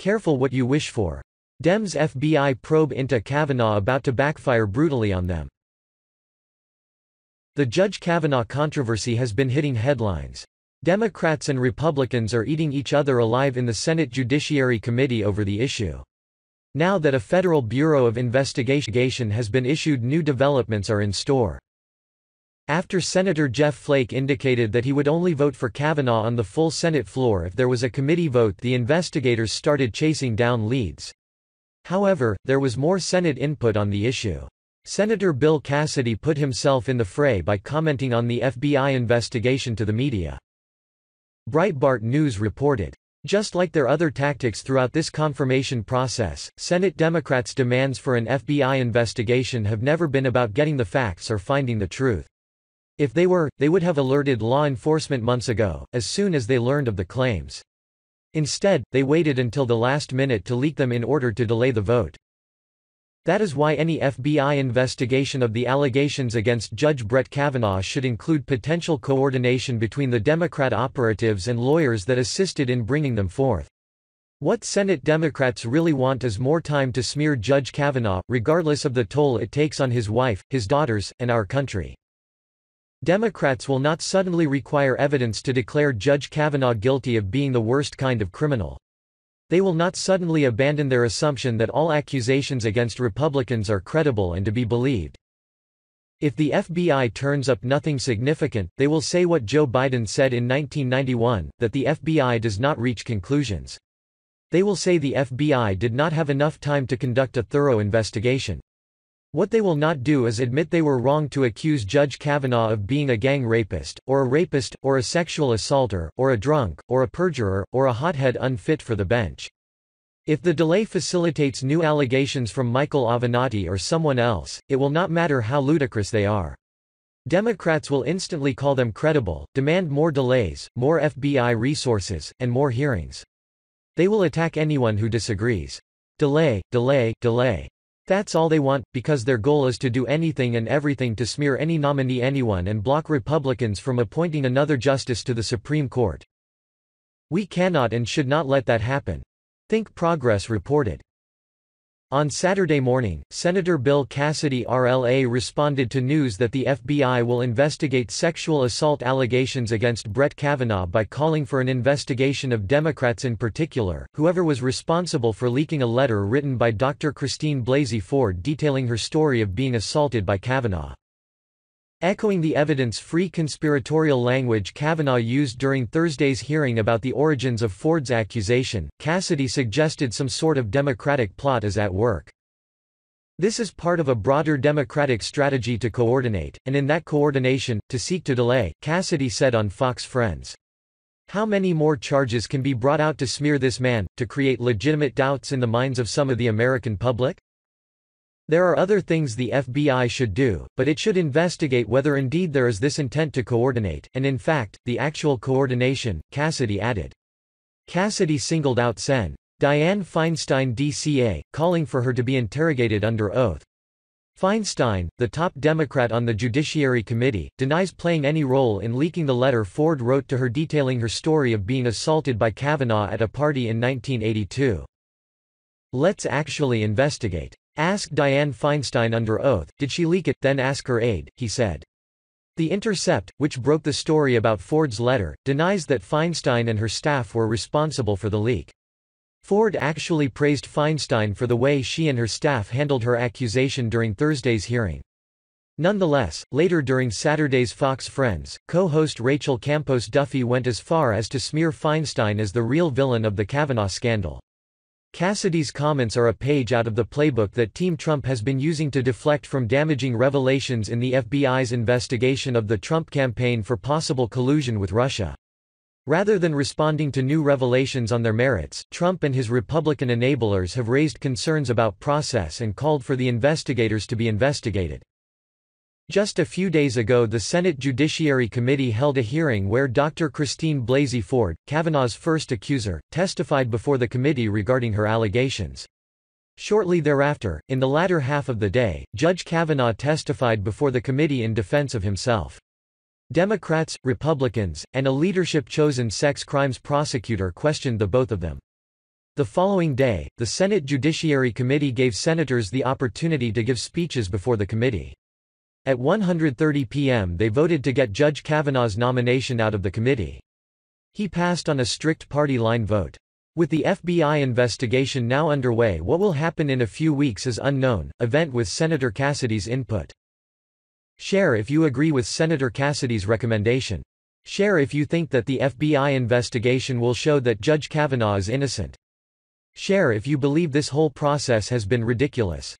Careful what you wish for. Dems FBI probe into Kavanaugh about to backfire brutally on them. The Judge Kavanaugh controversy has been hitting headlines. Democrats and Republicans are eating each other alive in the Senate Judiciary Committee over the issue. Now that a federal Bureau of Investigation has been issued, new developments are in store. After Senator Jeff Flake indicated that he would only vote for Kavanaugh on the full Senate floor if there was a committee vote, the investigators started chasing down leads. However, there was more Senate input on the issue. Senator Bill Cassidy put himself in the fray by commenting on the FBI investigation to the media. Breitbart News reported, "Just like their other tactics throughout this confirmation process, Senate Democrats' demands for an FBI investigation have never been about getting the facts or finding the truth. If they were, they would have alerted law enforcement months ago, as soon as they learned of the claims. Instead, they waited until the last minute to leak them in order to delay the vote. That is why any FBI investigation of the allegations against Judge Brett Kavanaugh should include potential coordination between the Democrat operatives and lawyers that assisted in bringing them forth. What Senate Democrats really want is more time to smear Judge Kavanaugh, regardless of the toll it takes on his wife, his daughters, and our country. Democrats will not suddenly require evidence to declare Judge Kavanaugh guilty of being the worst kind of criminal. They will not suddenly abandon their assumption that all accusations against Republicans are credible and to be believed. If the FBI turns up nothing significant, they will say what Joe Biden said in 1991, that the FBI does not reach conclusions. They will say the FBI did not have enough time to conduct a thorough investigation. What they will not do is admit they were wrong to accuse Judge Kavanaugh of being a gang rapist, or a sexual assaulter, or a drunk, or a perjurer, or a hothead unfit for the bench. If the delay facilitates new allegations from Michael Avenatti or someone else, it will not matter how ludicrous they are. Democrats will instantly call them credible, demand more delays, more FBI resources, and more hearings. They will attack anyone who disagrees. Delay, delay, delay. That's all they want, because their goal is to do anything and everything to smear any nominee, anyone, and block Republicans from appointing another justice to the Supreme Court. We cannot and should not let that happen. Think Progress reported. On Saturday morning, Senator Bill Cassidy RLA responded to news that the FBI will investigate sexual assault allegations against Brett Kavanaugh by calling for an investigation of Democrats, in particular, whoever was responsible for leaking a letter written by Dr. Christine Blasey Ford detailing her story of being assaulted by Kavanaugh. Echoing the evidence-free conspiratorial language Kavanaugh used during Thursday's hearing about the origins of Ford's accusation, Cassidy suggested some sort of Democratic plot is at work. This is part of a broader Democratic strategy to coordinate, and in that coordination, to seek to delay, Cassidy said on Fox Friends. How many more charges can be brought out to smear this man, to create legitimate doubts in the minds of some of the American public? There are other things the FBI should do, but it should investigate whether indeed there is this intent to coordinate, and in fact, the actual coordination, Cassidy added. Cassidy singled out Sen. Dianne Feinstein DCA, calling for her to be interrogated under oath. Feinstein, the top Democrat on the Judiciary Committee, denies playing any role in leaking the letter Ford wrote to her detailing her story of being assaulted by Kavanaugh at a party in 1982. Let's actually investigate. Ask Dianne Feinstein under oath, did she leak it, then ask her aide, he said. The Intercept, which broke the story about Ford's letter, denies that Feinstein and her staff were responsible for the leak. Ford actually praised Feinstein for the way she and her staff handled her accusation during Thursday's hearing. Nonetheless, later during Saturday's Fox Friends, co-host Rachel Campos Duffy went as far as to smear Feinstein as the real villain of the Kavanaugh scandal. Cassidy's comments are a page out of the playbook that Team Trump has been using to deflect from damaging revelations in the FBI's investigation of the Trump campaign for possible collusion with Russia. Rather than responding to new revelations on their merits, Trump and his Republican enablers have raised concerns about process and called for the investigators to be investigated. Just a few days ago, the Senate Judiciary Committee held a hearing where Dr. Christine Blasey Ford, Kavanaugh's first accuser, testified before the committee regarding her allegations. Shortly thereafter, in the latter half of the day, Judge Kavanaugh testified before the committee in defense of himself. Democrats, Republicans, and a leadership-chosen sex crimes prosecutor questioned the both of them. The following day, the Senate Judiciary Committee gave senators the opportunity to give speeches before the committee. At 1:30 p.m. they voted to get Judge Kavanaugh's nomination out of the committee. He passed on a strict party line vote. With the FBI investigation now underway, what will happen in a few weeks is unknown. Event with Senator Cassidy's input. Share if you agree with Senator Cassidy's recommendation. Share if you think that the FBI investigation will show that Judge Kavanaugh is innocent. Share if you believe this whole process has been ridiculous.